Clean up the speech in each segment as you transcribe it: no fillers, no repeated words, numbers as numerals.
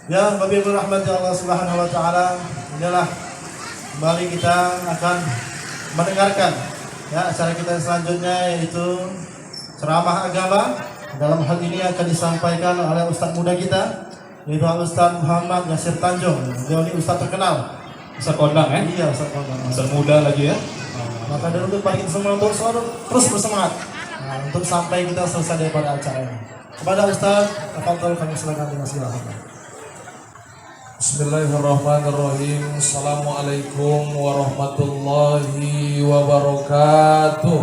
Ya, Bapak Ibu rahmati Allah Subhanahu wa taala, inilah kembali kita akan mendengarkan ya acara kita selanjutnya, yaitu ceramah agama. Dalam hal ini akan disampaikan oleh Ustaz muda kita, yaitu Ustaz Muhammad Yasir Tanjung. Beliau ini Ustaz terkenal. Ustaz kondang ya? Iya, Ustaz kondang. Ustaz muda lagi ya? Maka dan untuk bagi kita semua untuk selalu terus bersemangat untuk sampai kita selesai daripada acara ini. Kepada Ustaz, tafadhol kami silakan dengan segala hormat. Bismillahirrahmanirrahim. Assalamualaikum warahmatullahi wabarakatuh.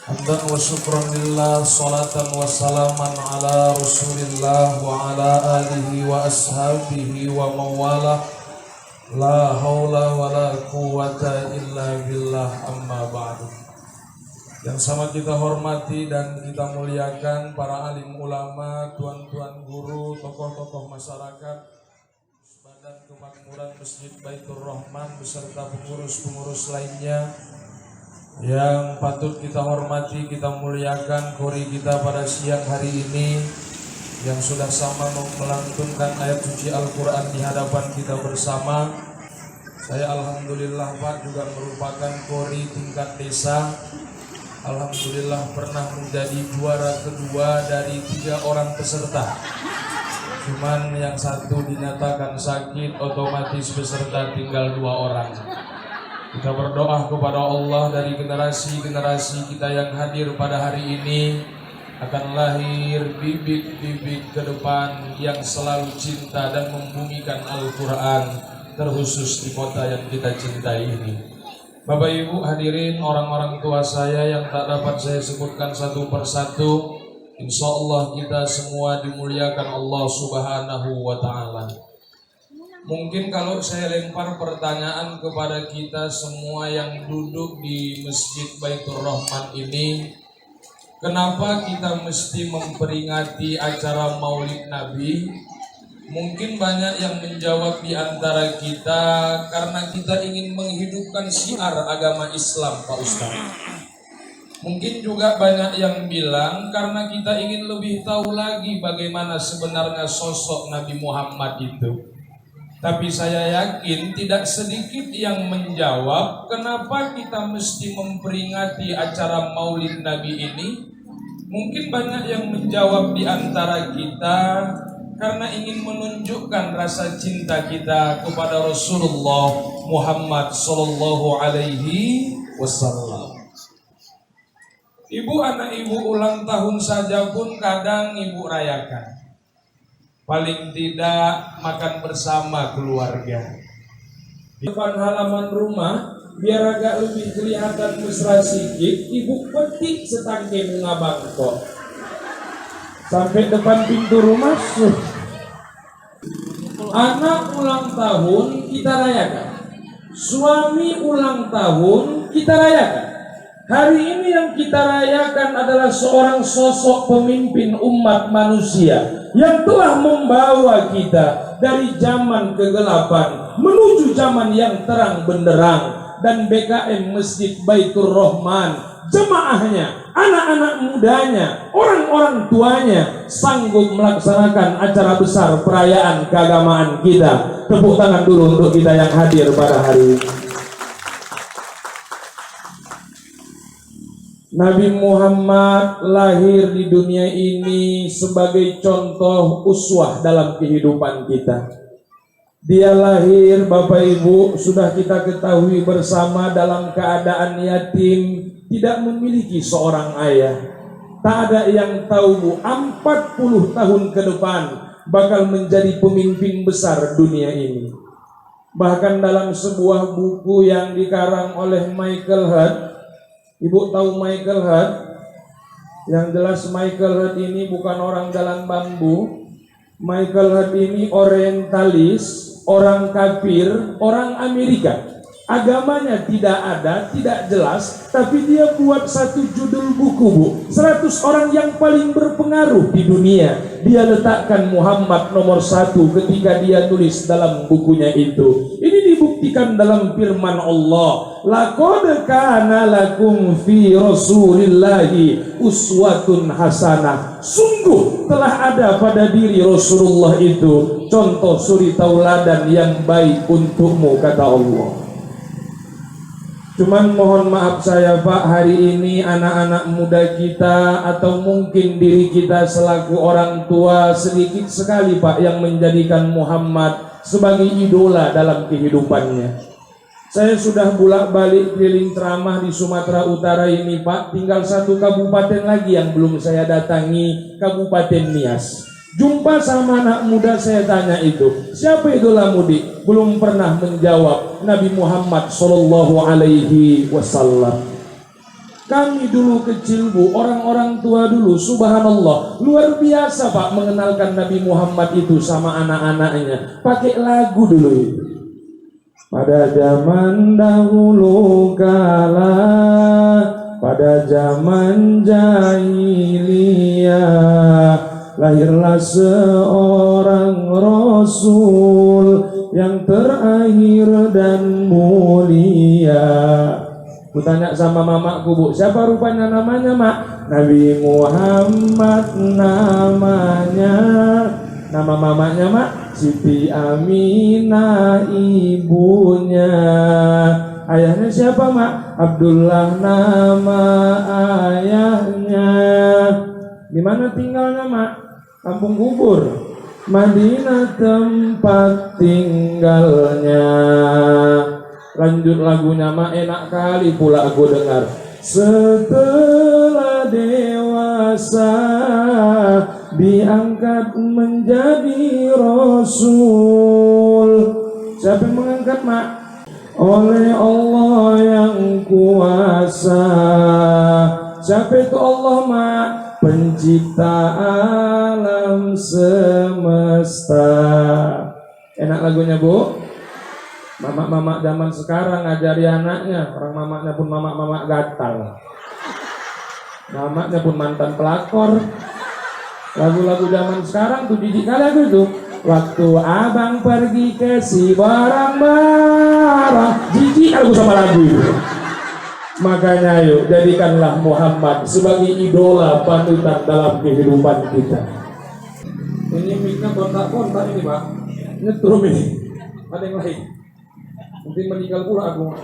Hamdan wa syukran lillah, salatan wa salaman ala rasulillah wa ala alihi wa ashabihi wa mawala. La haula wa la quwata illa billah, amma ba'du. Yang sama kita hormati dan kita muliakan para alim ulama, tuan-tuan guru, tokoh-tokoh masyarakat, Badan Kemakmuran Masjid Baitur Rahman beserta pengurus-pengurus lainnya yang patut kita hormati, kita muliakan. Qori kita pada siang hari ini yang sudah sama melantunkan ayat suci Al-Quran di hadapan kita bersama. Saya alhamdulillah Pak juga merupakan qori tingkat desa. Alhamdulillah pernah menjadi juara kedua dari 3 orang peserta. Cuman yang satu dinyatakan sakit, otomatis peserta tinggal 2 orang. Kita berdoa kepada Allah dari generasi-generasi kita yang hadir pada hari ini akan lahir bibit-bibit ke depan yang selalu cinta dan membumikan Al-Quran, terkhusus di kota yang kita cintai ini. Bapak Ibu hadirin, orang-orang tua saya yang tak dapat saya sebutkan satu persatu, insya Allah kita semua dimuliakan Allah Subhanahu wa ta'ala. Mungkin kalau saya lempar pertanyaan kepada kita semua yang duduk di Masjid Baitur Rahman ini, kenapa kita mesti memperingati acara Maulid Nabi? Mungkin banyak yang menjawab di antara kita karena kita ingin menghidupkan syiar agama Islam, Pak Ustaz. Mungkin juga banyak yang bilang karena kita ingin lebih tahu lagi bagaimana sebenarnya sosok Nabi Muhammad itu. Tapi saya yakin tidak sedikit yang menjawab kenapa kita mesti memperingati acara Maulid Nabi ini. Mungkin banyak yang menjawab di antara kita karena ingin menunjukkan rasa cinta kita kepada Rasulullah Muhammad Sallallahu Alaihi Wasallam. Ibu, anak ibu ulang tahun saja pun kadang ibu rayakan. Paling tidak makan bersama keluarga. Di depan halaman rumah, biar agak lebih kelihatan mesra sikit, ibu petik setangkai bunga bangkok. Sampai depan pintu rumah, anak ulang tahun kita rayakan, suami ulang tahun kita rayakan. Hari ini yang kita rayakan adalah seorang sosok pemimpin umat manusia yang telah membawa kita dari zaman kegelapan menuju zaman yang terang benderang. Dan BKM Masjid Baitur Rahman, jemaahnya, anak-anak mudanya, orang-orang tuanya sanggup melaksanakan acara besar perayaan keagamaan kita. Tepuk tangan dulu untuk kita yang hadir pada hari ini. Nabi Muhammad lahir di dunia ini sebagai contoh uswah dalam kehidupan kita. Dia lahir, Bapak Ibu, sudah kita ketahui bersama dalam keadaan yatim, tidak memiliki seorang ayah. Tak ada yang tahu 40 tahun ke depan bakal menjadi pemimpin besar dunia ini. Bahkan dalam sebuah buku yang dikarang oleh Michael Hart, Ibu tahu Michael Hart? Yang jelas Michael Hart ini bukan orang jalan bambu. Michael Hart ini orientalis, orang kafir, orang Amerika. Agamanya tidak ada, tidak jelas, tapi dia buat satu judul buku, Bu. 100 orang yang paling berpengaruh di dunia. Dia letakkan Muhammad nomor 1 ketika dia tulis dalam bukunya itu. Ini dibuktikan dalam firman Allah, laqad kana lakum fi rasulillahi uswatun hasanah. Sungguh telah ada pada diri Rasulullah itu contoh suri tauladan yang baik untukmu, kata Allah. Cuman mohon maaf saya Pak, hari ini anak-anak muda kita atau mungkin diri kita selaku orang tua sedikit sekali Pak yang menjadikan Muhammad sebagai idola dalam kehidupannya. Saya sudah bolak-balik keliling ceramah di Sumatera Utara ini Pak, tinggal satu kabupaten lagi yang belum saya datangi, Kabupaten Nias. Jumpa sama anak muda, saya tanya itu, siapa idolamu Dik? Belum pernah menjawab, Nabi Muhammad Sallallahu Alaihi Wasallam. Kami dulu kecil Bu, orang-orang tua dulu, subhanallah, luar biasa Pak mengenalkan Nabi Muhammad itu sama anak-anaknya. Pakai lagu dulu itu. Pada zaman dahulu kala, pada zaman jahiliyah, lahirlah seorang Rasul yang terakhir dan mulia. Ku tanya sama mamaku, Bu, siapa rupanya namanya Mak? Nabi Muhammad namanya. Nama mamanya Mak? Siti Aminah ibunya. Ayahnya siapa Mak? Abdullah nama ayahnya. Di mana tinggalnya Mak? Kampung Kubur. Madinah tempat tinggalnya. Lanjut lagunya Mak, enak kali pula aku dengar. Setelah dewasa diangkat menjadi Rasul. Siapa yang mengangkat Mak? Oleh Allah yang kuasa. Siapa itu Allah Mak? Pencipta alam semesta. Enak lagunya Bu. Mamak-mamak zaman sekarang ngajari anaknya, orang mamaknya pun mamak-mamak gatal. Mamaknya pun mantan pelakor. Lagu-lagu zaman sekarang tuh didik kali aku itu. Waktu abang pergi ke si barang-barang, jijik aku sama lagu itu. Makanya yuk jadikanlah Muhammad sebagai idola panutan dalam kehidupan kita. Ini miknya kontak-kontak ini Pak, nyetrum ini. Ada yang lain. Nanti meninggal pula aku.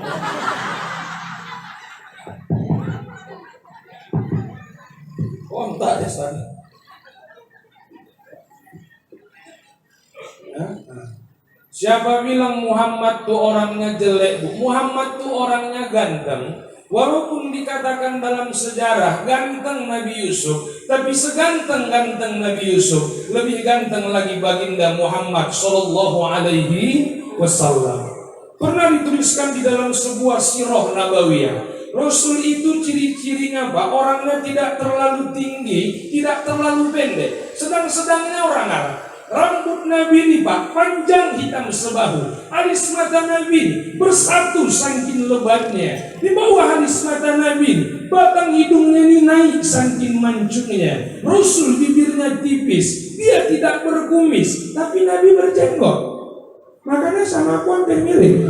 Kontak ya sana. Siapa bilang Muhammad tuh orangnya jelek Bu? Muhammad tuh orangnya ganteng. Walaupun dikatakan dalam sejarah ganteng Nabi Yusuf, tapi seganteng-ganteng Nabi Yusuf, lebih ganteng lagi baginda Muhammad Sallallahu Alaihi Wasallam. Pernah dituliskan di dalam sebuah sirah nabawiyah, Rasul itu ciri-cirinya Pak, orangnya tidak terlalu tinggi, tidak terlalu pendek, sedang-sedangnya orang Arab. Rambut Nabi ini Pak panjang hitam sebahu, alis mata Nabi bersatu saking lebatnya. Di bawah alis mata Nabi batang hidungnya ini naik saking mancungnya. Rasul bibirnya tipis, dia tidak berkumis, tapi Nabi berjenggot. Makanya sama aku hampir mirip.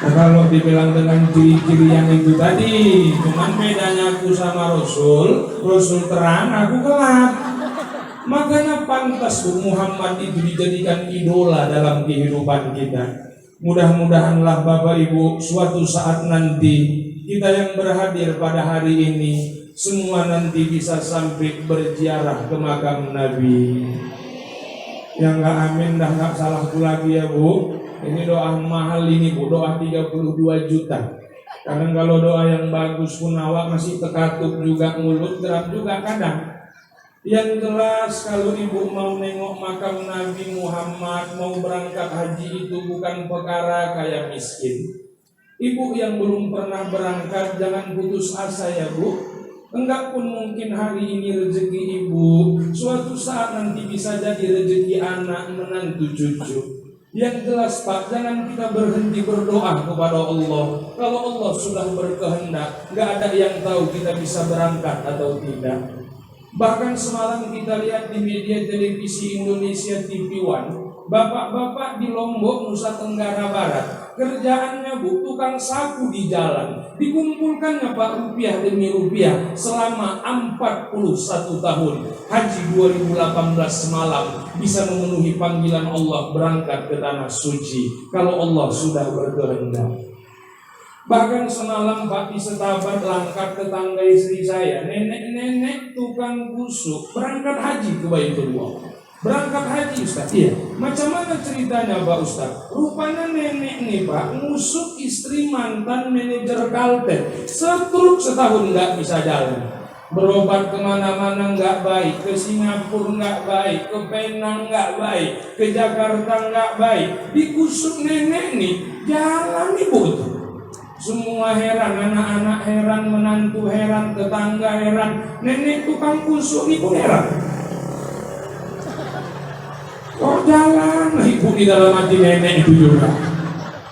Nah, kalau dibilang dengan ciri-ciri yang itu tadi, cuman bedanya aku sama Rasul terang, aku gelap. Makanya pantas Muhammad itu dijadikan idola dalam kehidupan kita. Mudah-mudahanlah Bapak Ibu suatu saat nanti kita yang berhadir pada hari ini semua nanti bisa sampai berziarah ke makam Nabi. Yang gak amin dah gak salahku lagi ya Bu. Ini doa mahal ini Bu, doa 32 juta. Kadang kalau doa yang bagus pun awak masih terkatup juga, mulut gerak juga kadang. Yang jelas kalau ibu mau nengok makam Nabi Muhammad, mau berangkat haji itu bukan perkara kayak miskin. Ibu yang belum pernah berangkat jangan putus asa ya Bu. Enggak pun mungkin hari ini rezeki ibu, suatu saat nanti bisa jadi rezeki anak menantu cucu. Yang jelas Pak, jangan kita berhenti berdoa kepada Allah. Kalau Allah sudah berkehendak, enggak ada yang tahu kita bisa berangkat atau tidak. Bahkan semalam kita lihat di media televisi Indonesia TV One, Bapak-bapak di Lombok, Nusa Tenggara Barat, kerjaannya Bu, tukang sapu di jalan. Dikumpulkannya Pak rupiah demi rupiah selama 41 tahun. Haji 2018 semalam bisa memenuhi panggilan Allah berangkat ke tanah suci kalau Allah sudah berkehendak. Bahkan semalam Pak di Setabat langkat tetangga istri saya, nenek-nenek tukang busuk berangkat haji ke Baitullah. Berangkat haji Ustaz. Iya. Macam mana ceritanya Pak Ustaz? Rupanya nenek nih Pak ngusuk istri mantan manajer Kalten. Setruk setahun nggak bisa jalan. Berobat kemana-mana nggak baik, ke Singapura nggak baik, ke Penang nggak baik, ke Jakarta nggak baik. Dikusuk nenek nih, jalan ibu tuh. Semua heran, anak-anak heran, menantu heran, tetangga heran. Nenek tukang kusuk nih pun heran. Kok jalan ibu di dalam hati nenek itu juga.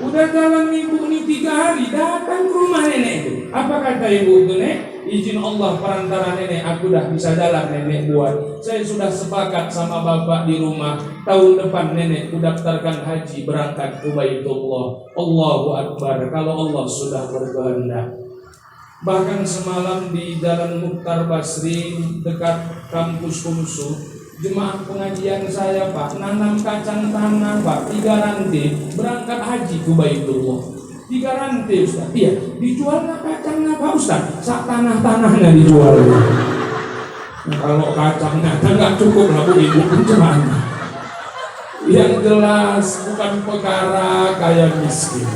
Udah jalan ibu nih 3 hari, datang ke rumah nenek itu. Apa kata ibu itu, Nek? Izin Allah perantara nenek, aku dah bisa jalan nenek buat. Saya sudah sepakat sama bapak di rumah. Tahun depan nenek ku daftarkan haji berangkat ke Baitullah. Allahu Akbar, kalau Allah sudah berkehendak. Bahkan semalam di Jalan Mukhtar Basri dekat kampus Kumsu, jemaah pengajian saya Pak nanam kacang tanah Pak 3 rantai berangkat haji ke Baitullah. 3 rantai Ustaz. Iya, dijualnya kacangnya Pak Ustaz. Sak tanah-tanahnya dijual. Nah, kalau kacangnya nggak cukup lah Bu ibu gimana? Yang jelas bukan perkara kaya miskin.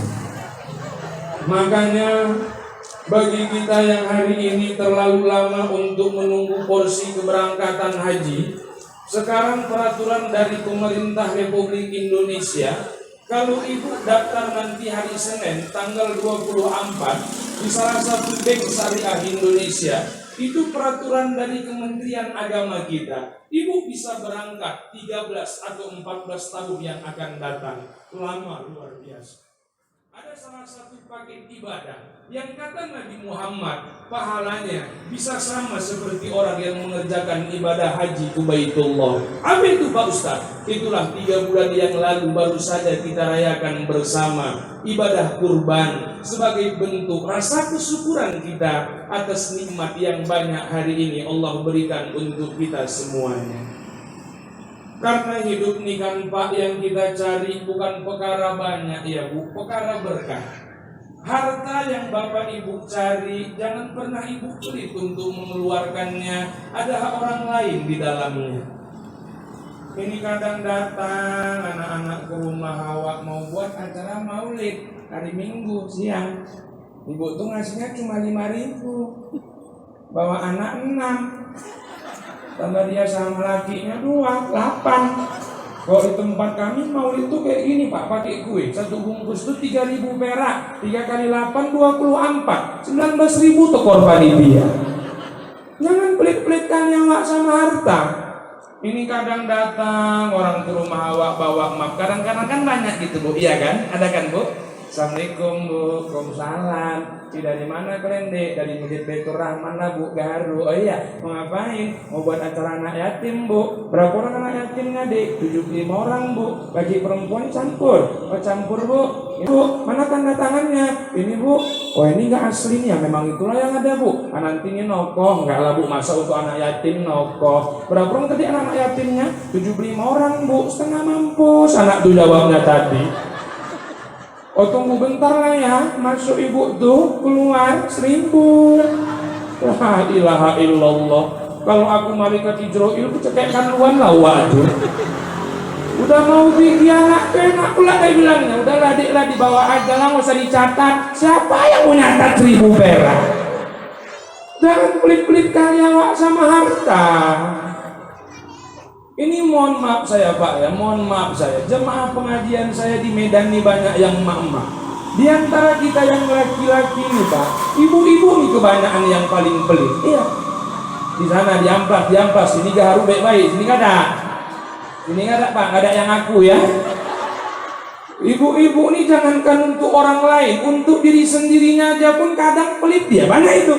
Makanya bagi kita yang hari ini terlalu lama untuk menunggu porsi keberangkatan haji, sekarang peraturan dari pemerintah Republik Indonesia, kalau ibu daftar nanti hari Senin tanggal 24 di salah satu bank syariah Indonesia, itu peraturan dari Kementerian Agama kita, ibu bisa berangkat 13 atau 14 tahun yang akan datang. Lama luar biasa. Ada salah satu paket ibadah yang kata Nabi Muhammad pahalanya bisa sama seperti orang yang mengerjakan ibadah haji ke Baitullah. Apa itu Pak Ustaz? Itulah 3 bulan yang lalu baru saja kita rayakan bersama ibadah kurban sebagai bentuk rasa kesyukuran kita atas nikmat yang banyak hari ini Allah berikan untuk kita semuanya. Karena hidup nih kan Pak yang kita cari bukan perkara banyak ya Bu, perkara berkah. Harta yang Bapak Ibu cari jangan pernah Ibu pelit untuk mengeluarkannya. Ada hak orang lain di dalamnya. Ini kadang datang anak-anak ke rumah Hawa mau buat acara maulid hari Minggu siang. Ibu tuh ngasihnya cuma 5.000. Bawa anak 6. Tambah dia sama lakinya 2, 8. Kalau di tempat kami maulid itu kayak gini Pak, pakai kue. 1 bungkus itu 3.000 perak. 3 kali 8, 24. 19.000 tuh korban dia. Jangan pelit-pelitkan nyawa sama harta. Ini kadang datang orang ke rumah awak bawa map. Kadang-kadang kan banyak gitu Bu, iya kan? Ada kan Bu? Assalamualaikum Bu, Waalaikumsalam. Dari mana kalian dek? Dari Masjid Baitur Rahman lah Bu, Garu. Oh iya, mau ngapain? Mau buat acara anak yatim Bu. Berapa orang anak yatimnya dek? 75 orang Bu. Bagi perempuan campur. Oh campur Bu. Bu, mana tanda tangannya? Ini Bu. Oh ini nggak aslinya, memang itulah yang ada Bu. Nanti ini nokoh, nggak lah Bu, masa untuk anak yatim nokoh. Berapa orang tadi anak yatimnya? 75 orang Bu, setengah mampus. Anak tuh jawabnya tadi. Oh tunggu bentar lah ya, masuk ibu tuh keluar 1.000. La ilaha illallah. Kalau aku malaikat Jibril itu cekekkan luan lah waduh. Udah mau bikianak enak pula dia bilangnya. Udahlah dik lah dibawa aja lah, nggak usah dicatat. Siapa yang mau nyatat 1.000 perak? Jangan pelit-pelit kalian wak sama harta. Ini mohon maaf saya Pak ya, mohon maaf saya. Jemaah pengajian saya di Medan ini banyak yang emak-emak. Di antara kita yang laki-laki ini Pak, ibu-ibu nih kebanyakan yang paling pelit. Iya. Di sana di Amplas, sini Gaharu baik-baik, sini nggak ada. Sini nggak ada Pak, nggak ada yang aku ya. Ibu-ibu ini jangankan untuk orang lain, untuk diri sendirinya aja pun kadang pelit dia. Mana itu?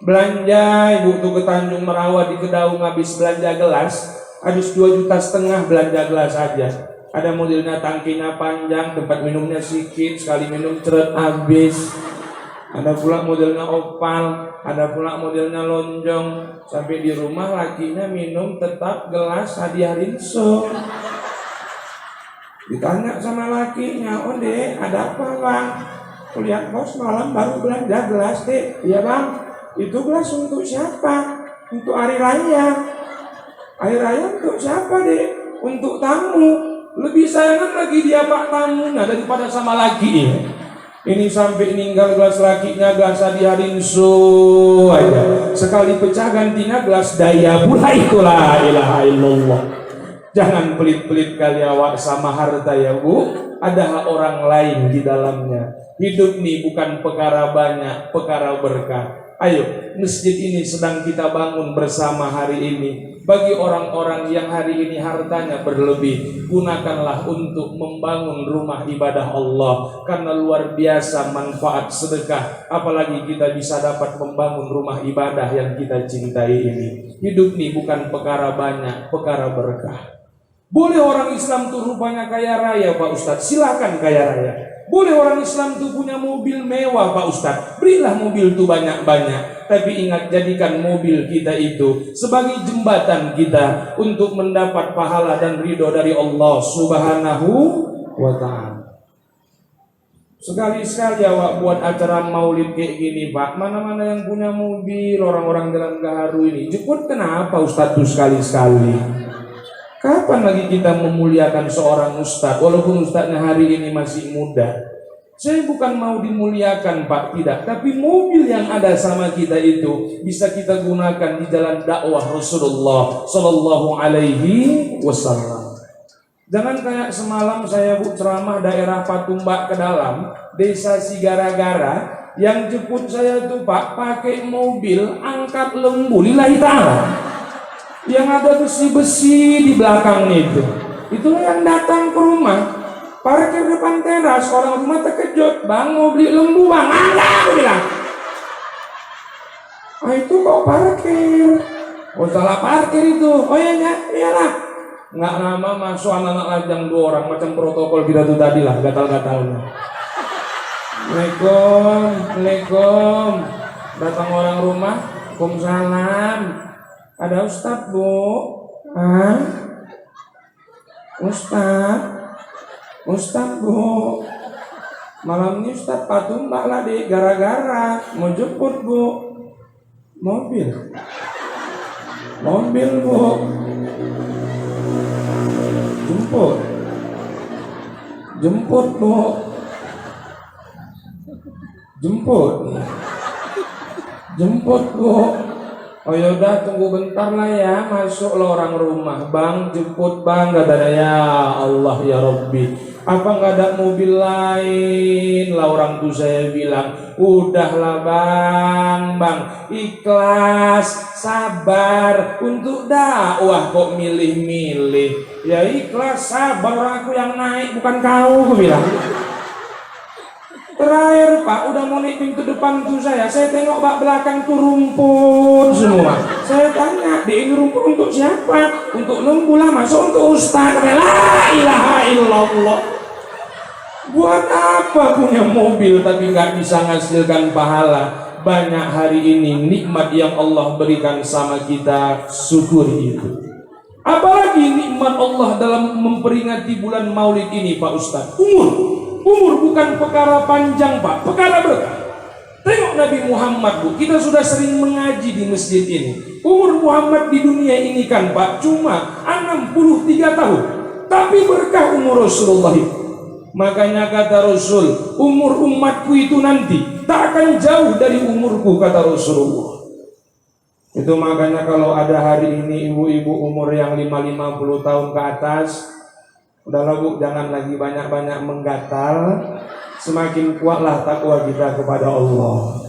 Belanja ibu tuh ke Tanjung Merawat di Kedaung habis belanja gelas. Habis 2,5 juta belanja gelas aja. Ada modelnya tangkinya panjang, tempat minumnya sedikit, sekali minum ceret habis. Ada pula modelnya opal, ada pula modelnya lonjong. Sampai di rumah lakinya minum tetap gelas hadiah rinso. Ditanya sama lakinya, "Oh dek, ada apa bang?" "Lihat bos malam baru belanja gelas dek." "Iya bang, itu gelas untuk siapa?" "Untuk hari raya." "Hari raya untuk siapa dek?" "Untuk tamu." Lebih sayangan lagi dia pak tamunya daripada sama laki. Ini sampai ninggal gelas lakinya gelas hadiah rinso aja. Sekali pecah gantinya gelas daya pula, itulah ilaha illallah. Jangan pelit-pelit kali awak sama harta ya bu. Ada orang lain di dalamnya. Hidup ini bukan perkara banyak, perkara berkah. Ayo, masjid ini sedang kita bangun bersama hari ini. Bagi orang-orang yang hari ini hartanya berlebih, gunakanlah untuk membangun rumah ibadah Allah. Karena luar biasa manfaat sedekah. Apalagi kita bisa dapat membangun rumah ibadah yang kita cintai ini. Hidup ini bukan perkara banyak, perkara berkah. Boleh orang Islam tuh rupanya kaya raya Pak Ustadz, silakan kaya raya. Boleh orang Islam tuh punya mobil mewah Pak Ustadz, berilah mobil tuh banyak-banyak. Tapi ingat, jadikan mobil kita itu sebagai jembatan kita untuk mendapat pahala dan ridho dari Allah Subhanahu wa ta'ala. Sekali-sekali awak buat acara maulid kayak gini Pak. Mana-mana yang punya mobil, orang-orang Jalan Gaharu ini, jemput kenapa Ustadz tuh sekali-sekali? Kapan lagi kita memuliakan seorang ustadz, walaupun ustadznya hari ini masih muda? Saya bukan mau dimuliakan Pak, tidak. Tapi mobil yang ada sama kita itu bisa kita gunakan di jalan dakwah Rasulullah Sallallahu Alaihi Wasallam. Jangan kayak semalam saya ceramah daerah Patumbak ke dalam, desa Sigara-gara, yang jemput saya tuh Pak pakai mobil angkat lembu lillahi ta'ala. Yang ada besi-besi di belakangnya itu yang datang ke rumah, parkir depan teras. Orang rumah terkejut, "Bang, mau beli lembu bang?" "Ada," aku bilang. "Ah, itu kok parkir?" "Oh, salah parkir itu." "Oh iya, iyalah." Nggak lama masuk anak-anak lajang 2 orang, macam protokol kita tuh tadi lah, gatal-gatalnya. Assalamualaikum. Datang orang rumah, "Waalaikumsalam. Ada Ustadz bu?" "Hah? Ustadz bu, malam ini Ustadz Patumbak lah deh, gara-gara mau jemput bu." Mobil bu, jemput bu, jemput bu. "Oh yaudah, tunggu bentar lah ya." Masuk lo orang rumah, "Bang, jemput bang." Katanya, "Ya Allah ya Rabbi, apa nggak ada mobil lain?" Lah orang tuh saya bilang, "Udahlah bang, ikhlas, sabar untuk dakwah kok milih-milih." "Ya ikhlas, sabar, aku yang naik bukan kau," aku bilang. Terakhir Pak, udah mau naik pintu depan tuh saya tengok bak belakang tuh rumput semua. Saya tanya, "Ini rumput untuk siapa?" "Untuk lembu lah." "Masuk untuk ustaz." La ilaha illallah. Buat apa punya mobil tapi nggak bisa menghasilkan pahala? Banyak hari ini nikmat yang Allah berikan sama kita, syukuri itu. Apalagi nikmat Allah dalam memperingati bulan Maulid ini Pak Ustadz. Umur bukan perkara panjang Pak, perkara berkah. Tengok Nabi Muhammad bu, kita sudah sering mengaji di masjid ini. Umur Muhammad di dunia ini kan Pak cuma 63 tahun, tapi berkah umur Rasulullah itu. Makanya kata Rasul, umur umatku itu nanti tak akan jauh dari umurku, kata Rasulullah. Itu makanya kalau ada hari ini ibu-ibu umur yang 50 tahun ke atas, udahlah bu, jangan lagi banyak-banyak menggatal. Semakin kuatlah takwa kita kepada Allah.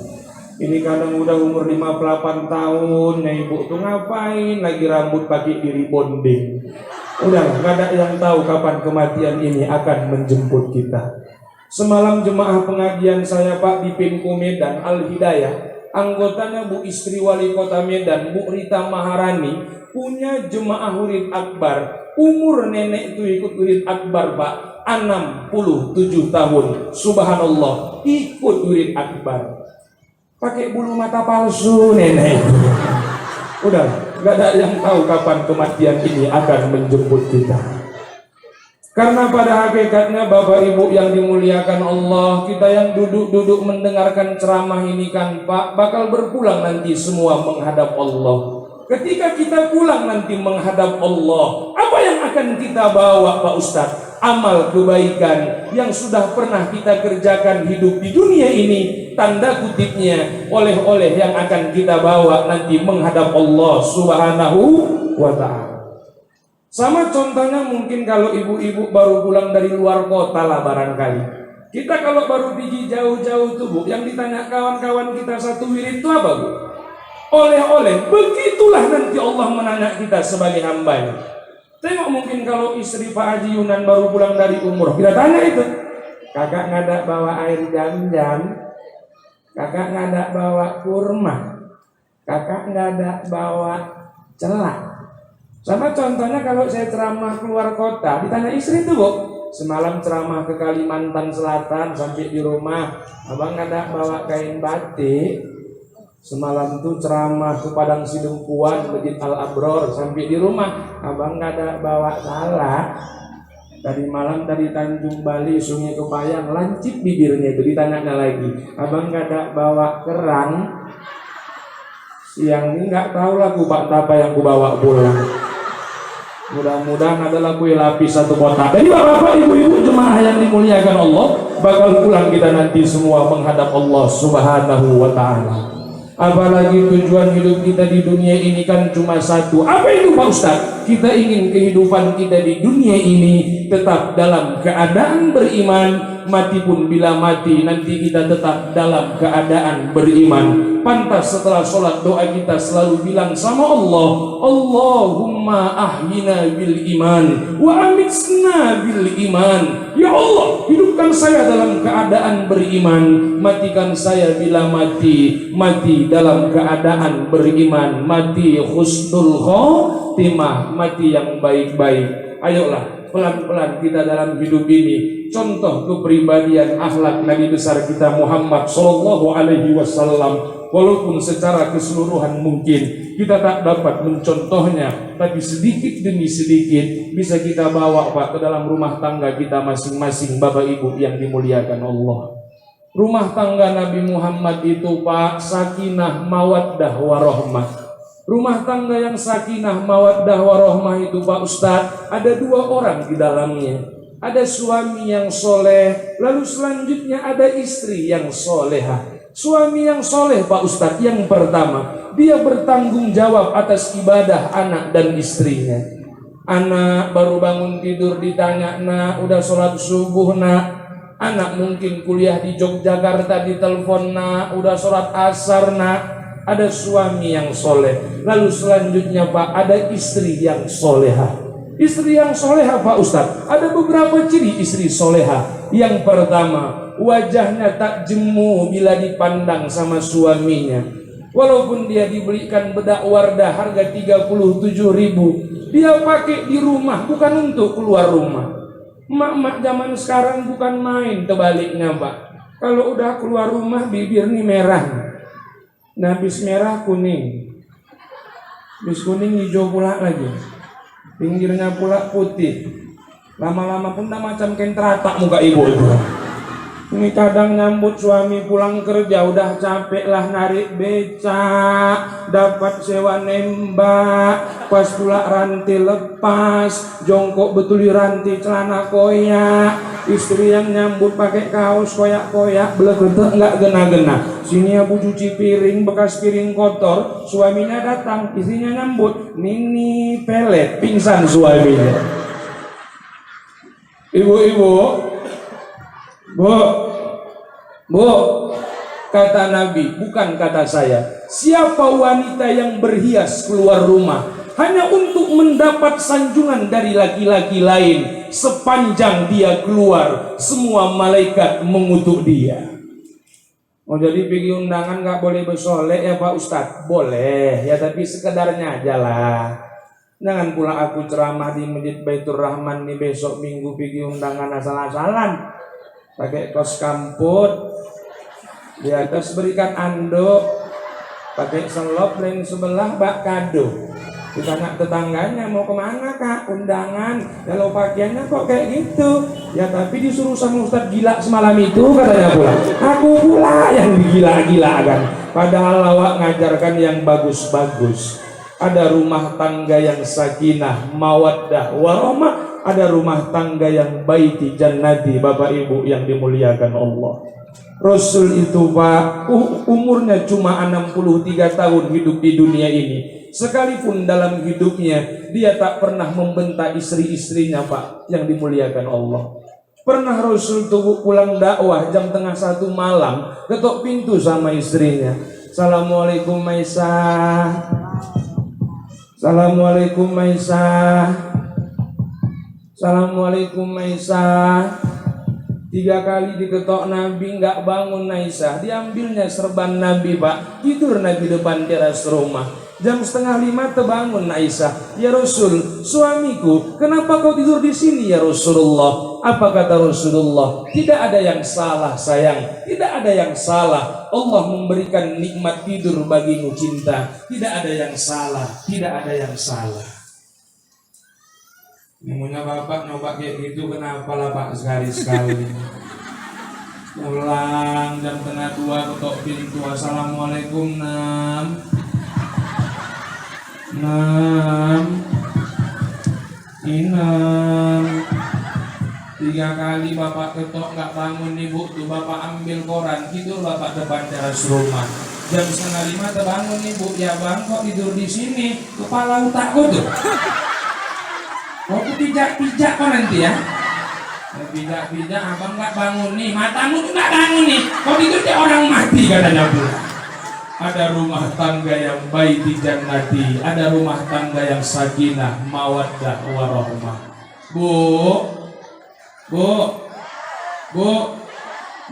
Ini kadang udah umur 58 tahun, ya ibu tuh ngapain lagi rambut pakai diri bonding. Udah, gak ada yang tahu kapan kematian ini akan menjemput kita. Semalam jemaah pengajian saya Pak di Pinko Medan Al-Hidayah, anggotanya Bu Istri Wali Kota Medan, Bu Rita Maharani, punya jemaah Hurid Akbar. Umur nenek itu ikut wirid akbar Pak 67 tahun. Subhanallah, ikut wirid akbar. Pakai bulu mata palsu nenek. Udah, gak ada yang tahu kapan kematian ini akan menjemput kita. Karena pada hakikatnya Bapak Ibu yang dimuliakan Allah, kita yang duduk-duduk mendengarkan ceramah ini kan Pak, bakal berpulang nanti semua menghadap Allah. Ketika kita pulang nanti menghadap Allah, apa yang akan kita bawa Pak Ustadz? Amal kebaikan yang sudah pernah kita kerjakan hidup di dunia ini, tanda kutipnya oleh-oleh yang akan kita bawa nanti menghadap Allah Subhanahu wa ta'ala. Sama contohnya mungkin kalau ibu-ibu baru pulang dari luar kota lah barangkali. Kita kalau baru pergi jauh-jauh tuh Bu, yang ditanya kawan-kawan kita satu wirid itu apa Bu? Oleh-oleh. Begitulah nanti Allah menanya kita sebagai hambanya. Tengok mungkin kalau istri Pak Haji Yunan baru pulang dari umroh, kita tanya itu, kakak nggak ada bawa air jam-jam, kakak nggak ada bawa kurma, kakak nggak ada bawa celak. Sama contohnya kalau saya ceramah keluar kota, ditanya istri itu Bu, semalam ceramah ke Kalimantan Selatan sampai di rumah, abang nggak ada bawa kain batik. Semalam itu ceramah ke Padang Sidempuan, Masjid Al-Abror, sampai di rumah abang nggak ada bawa salak. Tadi malam dari Tanjung Bali Sungai Kepayang, lancip bibirnya itu, ditanya lagi, abang nggak ada bawa kerang. Siang ini nggak tahu lah kupak apa yang ku bawa pulang. Mudah-mudahan adalah kue lapis satu kotak. Jadi bapak-bapak, ibu-ibu jemaah yang dimuliakan Allah, bakal pulang kita nanti semua menghadap Allah Subhanahu wa ta'ala. Apalagi tujuan hidup kita di dunia ini kan cuma satu. Apa itu Pak Ustadz? Kita ingin kehidupan kita di dunia ini tetap dalam keadaan beriman. Mati pun bila mati, nanti kita tetap dalam keadaan beriman. Pantas setelah sholat doa kita selalu bilang sama Allah, Allahumma ahyina bil iman wa amitsna bil iman. Ya Allah, hidupkan saya dalam keadaan beriman, matikan saya bila mati, mati dalam keadaan beriman, mati husnul khotimah, mati yang baik-baik. Ayolah pelan-pelan kita dalam hidup ini contoh kepribadian akhlak Nabi besar kita Muhammad sallallahu alaihi wasallam. Walaupun secara keseluruhan mungkin kita tak dapat mencontohnya, tapi sedikit demi sedikit bisa kita bawa Pak ke dalam rumah tangga kita masing-masing. Bapak Ibu yang dimuliakan Allah, rumah tangga Nabi Muhammad itu Pak sakinah mawaddah warahmah. Rumah tangga yang sakinah mawaddah warahmah itu Pak Ustadz, ada dua orang di dalamnya. Ada suami yang soleh, lalu selanjutnya ada istri yang solehah. Suami yang soleh Pak Ustadz, yang pertama, dia bertanggung jawab atas ibadah anak dan istrinya. Anak baru bangun tidur ditanya, nak udah sholat subuh nak? Anak mungkin kuliah di Yogyakarta ditelepon, nak udah sholat asar nak? Ada suami yang soleh. Lalu selanjutnya Pak, ada istri yang solehah. Istri yang solehah Pak Ustadz, ada beberapa ciri istri solehah. Yang pertama, wajahnya tak jemu bila dipandang sama suaminya. Walaupun dia dibelikan bedak Wardah harga 37.000, dia pakai di rumah, bukan untuk keluar rumah. Mak-mak zaman sekarang bukan main, tebaliknya Pak. Kalau udah keluar rumah bibir nih merah, nah habis merah kuning, habis kuning hijau pula lagi, pinggirnya pula putih. Lama-lama pun tak macam kain teratak muka ibu itu. Ini kadang nyambut suami pulang kerja udah capek lah narik becak, dapat sewa nembak, pas pula rantai lepas, jongkok betul di rantai celana koyak, istri yang nyambut pakai kaos koyak-koyak, belekete nggak gena-gena. Sini aku cuci piring, bekas piring kotor, suaminya datang, istrinya nyambut, Nini pelet, pingsan suaminya. Ibu-ibu, Bu, kata Nabi, bukan kata saya. Siapa wanita yang berhias keluar rumah hanya untuk mendapat sanjungan dari laki-laki lain, sepanjang dia keluar, semua malaikat mengutuk dia. Oh, jadi pergi undangan nggak boleh bersolek ya Pak Ustadz? Boleh, ya tapi sekedarnya aja lah. Jangan pula aku ceramah di Masjid Baitur Rahman nih besok minggu pergi undangan asal-asalan. Pakai kos kamput, di atas berikan anduk, pakai selop dan sebelah bak kado. Kita anak tetangganya mau kemana kak? Undangan. Kalau pakaiannya kok kayak gitu? Ya tapi disuruh sama Ustadz gila semalam itu katanya pula. Aku pula yang digila-gilakan. Padahal awak ngajarkan yang bagus-bagus. Ada rumah tangga yang sakinah, mawaddah, warahmah. Ada rumah tangga yang baiti jannati, Bapak Ibu yang dimuliakan Allah. Rasul itu Pak, umurnya cuma 63 tahun hidup di dunia ini. Sekalipun dalam hidupnya dia tak pernah membentak istri-istrinya Pak yang dimuliakan Allah. Pernah Rasul tuh pulang dakwah jam tengah 1 malam, ketok pintu sama istrinya. Assalamualaikum Maisah. Assalamualaikum Maisah. Assalamualaikum Maisah. 3 kali diketok Nabi nggak bangun Aisyah. Diambilnya serban Nabi Pak. Tidur Nabi depan teras rumah. Jam 4:30 terbangun Aisyah. Ya Rasul, suamiku, kenapa kau tidur di sini ya Rasulullah? Apa kata Rasulullah? Tidak ada yang salah sayang. Tidak ada yang salah. Allah memberikan nikmat tidur bagimu cinta. Tidak ada yang salah. Tidak ada yang salah. Maunya bapak nyoba kayak gitu, kenapa lah Pak sekali-sekali. Pulang jam 1:30 ketok pintu. Assalamualaikum Nam. 3 kali bapak ketok nggak bangun ibu tuh, bapak ambil koran tidur bapak depan teras rumah. Jam 4:30 terbangun ibu, ya bang kok tidur di sini, kepala otakku tuh. Kok pijak-pijak kok nanti ya? Pijak-pijak abang nggak bangun nih, matamu tuh nggak bangun nih, kok tidur kayak orang mati katanya pula. Ada rumah tangga yang baiti jannati, ada rumah tangga yang sakinah, mawaddah, warahmah. Bu,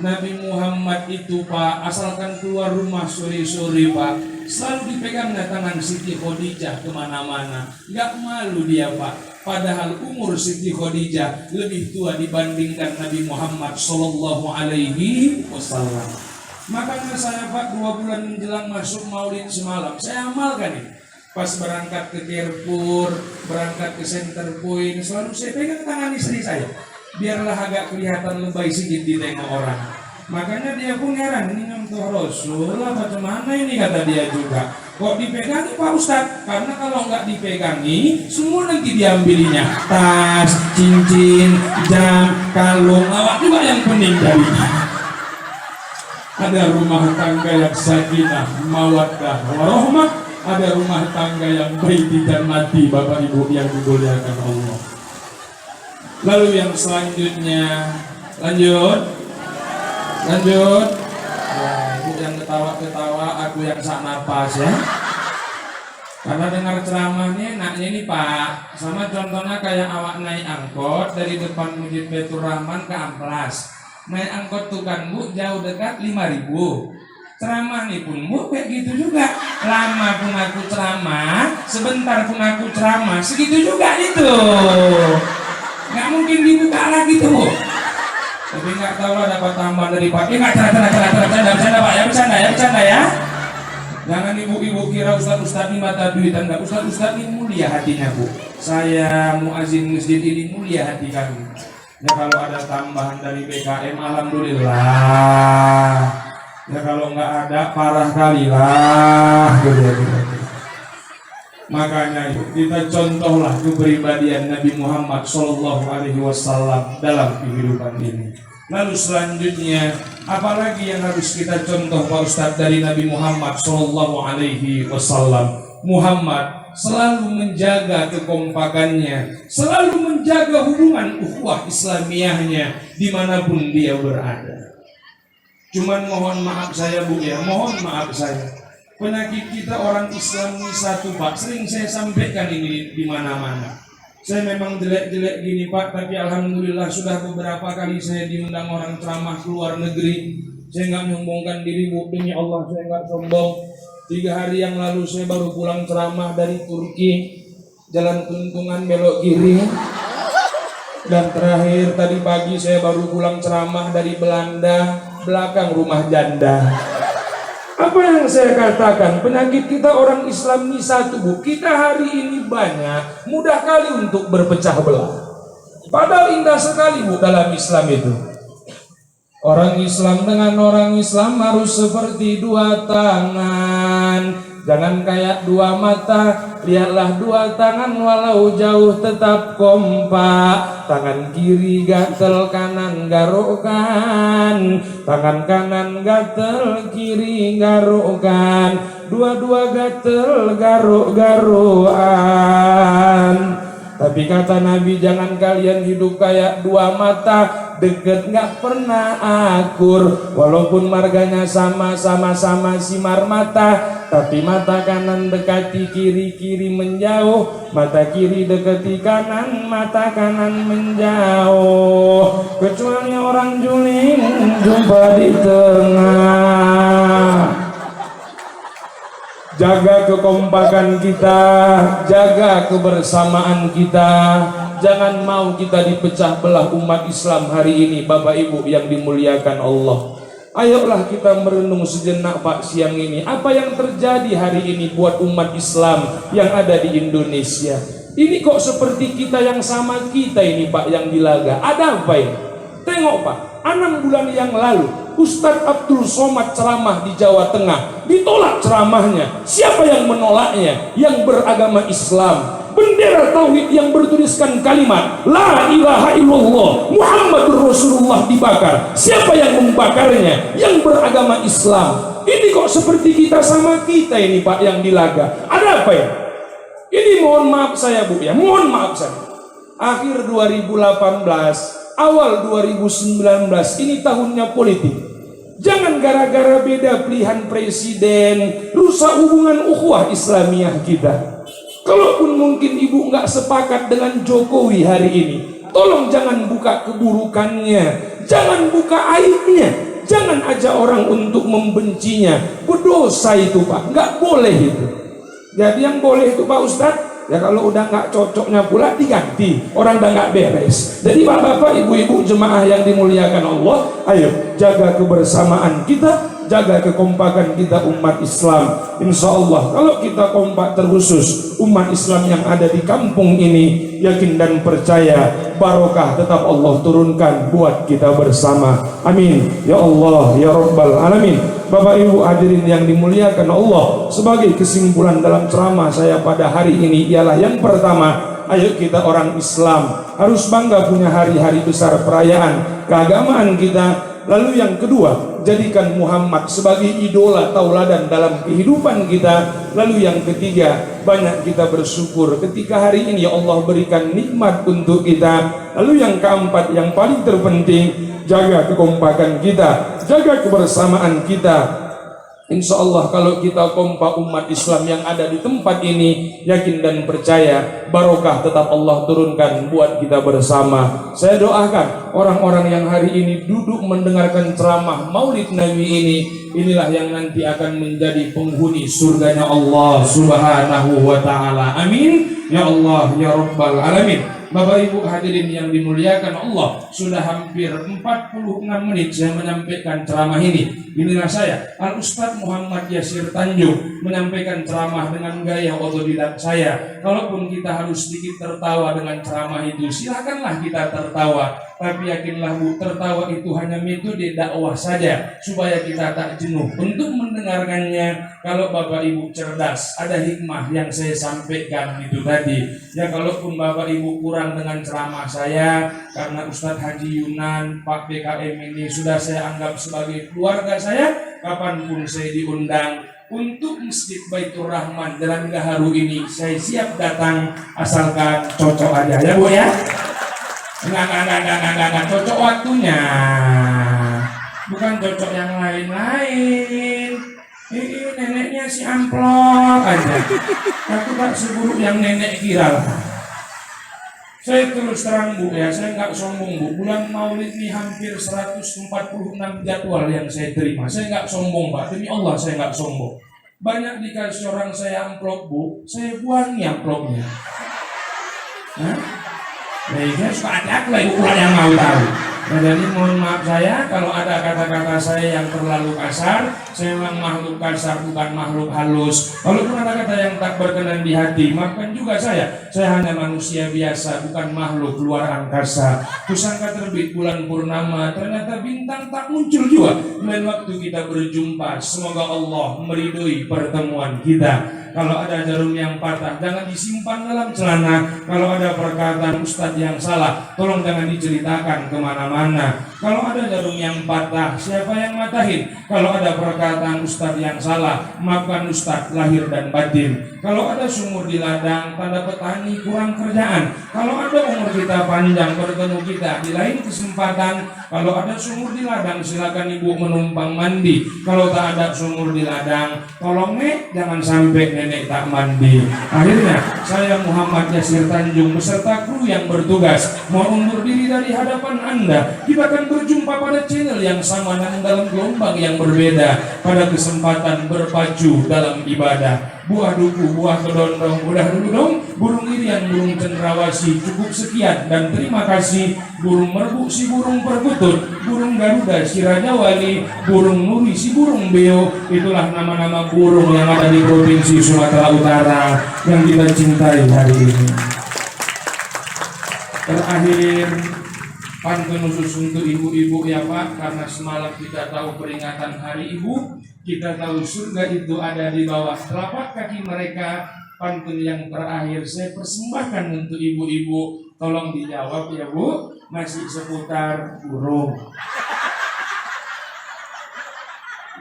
Nabi Muhammad itu Pak, asalkan keluar rumah sore-sore Pak, selalu dipegang tangan Siti Khadijah kemana-mana. Gak malu dia Pak. Padahal umur Siti Khadijah lebih tua dibandingkan Nabi Muhammad Sallallahu Alaihi Wasallam. Makanya saya Pak 2 bulan menjelang masuk Maulid semalam saya amalkan nih. Pas berangkat ke Carrefour, berangkat ke Center Point, selalu saya pegang tangan istri saya. Biarlah agak kelihatan lebay sedikit ditengok orang. Makanya dia pun heran, ini nyentuh Rasul apa gimana ini kata dia juga. Kok dipegangi Pak Ustadz? Karena kalau nggak dipegangi, semua nanti diambilinya. Tas, cincin, jam, kalung, awak juga yang pening darinya. Ada rumah tangga yang sakinah, mawaddah, warahmah. Ada rumah tangga yang baiti dan mati, Bapak Ibu yang dimuliakan Allah. Lalu yang selanjutnya, lanjut. Ya, ibu yang ketawa-ketawa, aku yang sak napas ya. Karena dengar ceramahnya enaknya ini Pak. Sama contohnya kayak awak naik angkot dari depan Masjid Baitur Rahman ke Amplas. Naik angkot tuh kan Bu, jauh dekat 5.000. Ceramah nih pun Bu kayak gitu juga. Lama pun aku ceramah, sebentar pun aku ceramah, segitu juga itu. Nggak mungkin dibuka lagi tuh Bu. Tapi nggak tahu lah dapat tambahan dari Pak. Nggak bercanda Pak ya, bercanda ya. Jangan ibu-ibu kira ustaz-ustaz ini mata duitan. Enggak, ustaz-ustaz ini mulia hatinya Bu. Saya muazin masjid ini mulia hati kami. Ya kalau ada tambahan dari PKM alhamdulillah. Ya kalau nggak ada parah kali lah. Makanya kita contohlah kepribadian Nabi Muhammad Sallallahu Alaihi Wasallam dalam kehidupan ini. Lalu selanjutnya apalagi yang harus kita contoh Pak Ustadz dari Nabi Muhammad Sallallahu Alaihi Wasallam? Muhammad selalu menjaga kekompakannya, selalu menjaga hubungan ukhuwah Islamiyahnya dimanapun dia berada. Cuman mohon maaf saya Bu ya, mohon maaf saya. Penyakit kita orang Islam ini satu Pak, sering saya sampaikan ini di mana-mana. Saya memang jelek-jelek gini Pak, tapi alhamdulillah sudah beberapa kali saya diundang orang ceramah ke luar negeri. Saya nggak nyombongkan diri Bu, demi Allah saya nggak sombong. 3 hari yang lalu saya baru pulang ceramah dari Turki. Jalan Tuntungan belok kiri. Dan terakhir tadi pagi saya baru pulang ceramah dari Belanda, belakang rumah janda. Apa yang saya katakan, penyakit kita orang Islam ini satu, Bu. Kita hari ini banyak, mudah kali untuk berpecah belah. Padahal indah sekali, Bu, dalam Islam itu. Orang Islam dengan orang Islam harus seperti dua tangan. Jangan kayak dua mata, lihatlah dua tangan walau jauh tetap kompak. Tangan kiri gatel, kanan garokan. Tangan kanan gatel, kiri garokan. Dua-dua gatel, garuk-garuan. Tapi kata Nabi, jangan kalian hidup kayak dua mata, deket nggak pernah akur. Walaupun marganya sama-sama simar mata, tapi mata kanan dekati kiri, kiri menjauh. Mata kiri dekati kanan, mata kanan menjauh. Kecuali orang juling jumpa di tengah. Jaga kekompakan kita, jaga kebersamaan kita. Jangan mau kita dipecah belah umat Islam hari ini, Bapak Ibu yang dimuliakan Allah. Ayolah kita merenung sejenak Pak siang ini. Apa yang terjadi hari ini buat umat Islam yang ada di Indonesia? Ini kok seperti kita yang sama kita ini Pak yang dilaga. Ada apa ini? Tengok Pak, 6 bulan yang lalu Ustadz Abdul Somad ceramah di Jawa Tengah, ditolak ceramahnya. Siapa yang menolaknya? Yang beragama Islam. Bendera tauhid yang bertuliskan kalimat La ilaha illallah Muhammadur Rasulullah dibakar. Siapa yang membakarnya? Yang beragama Islam. Ini kok seperti kita sama kita ini Pak yang dilaga. Ada apa ya? Ini mohon maaf saya Bu ya, mohon maaf saya. Akhir 2018 awal 2019 ini tahunnya politik. Jangan gara-gara beda pilihan presiden rusak hubungan ukhuwah Islamiyah kita. Kalaupun mungkin ibu nggak sepakat dengan Jokowi hari ini, tolong jangan buka keburukannya, jangan buka aibnya, jangan ajak orang untuk membencinya. Berdosa itu Pak, nggak boleh itu. Jadi yang boleh itu Pak Ustadz, ya kalau udah nggak cocoknya pula diganti, orang udah nggak beres. Jadi bapak-bapak, ibu-ibu jemaah yang dimuliakan Allah, ayo jaga kebersamaan kita, jaga kekompakan kita umat Islam. Insya Allah kalau kita kompak terkhusus umat Islam yang ada di kampung ini, yakin dan percaya barokah tetap Allah turunkan buat kita bersama. Amin ya Allah ya Rabbal Alamin. Bapak Ibu hadirin yang dimuliakan Allah, sebagai kesimpulan dalam ceramah saya pada hari ini ialah yang pertama, ayo kita orang Islam harus bangga punya hari-hari besar perayaan keagamaan kita. Lalu yang kedua, jadikan Muhammad sebagai idola tauladan dalam kehidupan kita. Lalu yang ketiga, banyak kita bersyukur ketika hari ini Allah berikan nikmat untuk kita. Lalu yang keempat, yang paling terpenting, jaga kekompakan kita, jaga kebersamaan kita. Insya Allah kalau kita kompak umat Islam yang ada di tempat ini, yakin dan percaya barokah tetap Allah turunkan buat kita bersama. Saya doakan orang-orang yang hari ini duduk mendengarkan ceramah Maulid Nabi ini, inilah yang nanti akan menjadi penghuni surganya Allah Subhanahu wa ta'ala. Amin ya Allah ya Rabbal Alamin. Bapak Ibu hadirin yang dimuliakan Allah, sudah hampir 46 menit saya menyampaikan ceramah ini. Inilah saya, Al-Ustadz Muhammad Yasir Tanjung, menyampaikan ceramah dengan gaya otodidak saya. Kalaupun kita harus sedikit tertawa dengan ceramah itu, silakanlah kita tertawa. Tapi yakinlah Bu, tertawa itu hanya metode dakwah saja, supaya kita tak jenuh untuk mendengarkannya. Kalau Bapak Ibu cerdas, ada hikmah yang saya sampaikan itu tadi. Ya kalaupun Bapak Ibu kurang dengan ceramah saya, karena Ustadz Haji Yunan, Pak PKM ini sudah saya anggap sebagai keluarga saya, kapanpun saya diundang untuk Masjid Baitur Rahman Jalan Gaharu ini, saya siap datang asalkan cocok aja ya Bu ya. Enggak, cocok waktunya, bukan cocok yang lain-lain. Ini neneknya si amplop aja, aku tak seburuk yang nenek kira lah. Saya terus terang Bu ya, saya nggak sombong Bu. Bulan Maulid ini hampir 146 jadwal yang saya terima. Saya nggak sombong Pak, demi Allah saya nggak sombong. Banyak dikasih orang saya amplop Bu, saya buangi amplopnya. Hah? Nah, saya suka ada lah ibu yang mau tahu. Nah, jadi mohon maaf saya kalau ada kata-kata saya yang terlalu kasar. Saya memang makhluk kasar, bukan makhluk halus. Kalaupun ada kata yang tak berkenan di hati, maafkan juga saya. Saya hanya manusia biasa, bukan makhluk luar angkasa. Kusangka terbit bulan purnama, ternyata bintang tak muncul juga. Dan waktu kita berjumpa, semoga Allah meridhoi pertemuan kita. Kalau ada jarum yang patah, jangan disimpan dalam celana. Kalau ada perkataan ustadz yang salah, tolong jangan diceritakan kemana-mana. Kalau ada jarum yang patah, siapa yang matahin? Kalau ada perkataan ustadz yang salah, maafkan ustadz lahir dan batin. Kalau ada sumur di ladang, tanda petani kurang kerjaan. Kalau ada umur kita panjang, bertemu kita di lain kesempatan. Kalau ada sumur di ladang, silakan ibu menumpang mandi. Kalau tak ada sumur di ladang, tolong jangan sampai nenek tak mandi. Akhirnya saya Muhammad Yasir Tanjung beserta kru yang bertugas mau undur diri dari hadapan Anda. Kita akan berjumpa pada channel yang sama namun dalam gelombang yang berbeda, pada kesempatan berpacu dalam ibadah. Buah duku, buah kedondong, udah dulu dong. Burung irian, burung cendrawasih, cukup sekian dan terima kasih. Burung merbu si burung perkutut, burung garuda si raja wali, burung nuri si burung beo. Itulah nama-nama burung yang ada di provinsi Sumatera Utara yang kita cintai hari ini. Terakhir, pantun khusus untuk ibu-ibu ya Pak, karena semalam kita tahu peringatan Hari Ibu, kita tahu surga itu ada di bawah telapak kaki mereka. Pantun yang terakhir saya persembahkan untuk ibu-ibu, tolong dijawab ya Bu, masih seputar burung.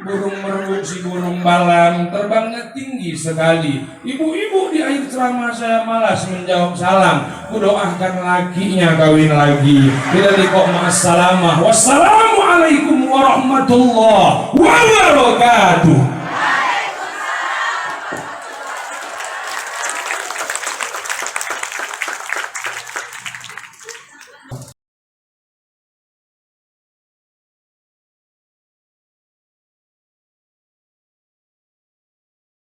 Burung merbu si burung balang, terbangnya tinggi sekali. Ibu-ibu di akhir ceramah saya malas menjawab salam. Kudoakan lakinya kawin lagi. Tidak kok ma'assalamah. Wassalamualaikum warahmatullahi wabarakatuh.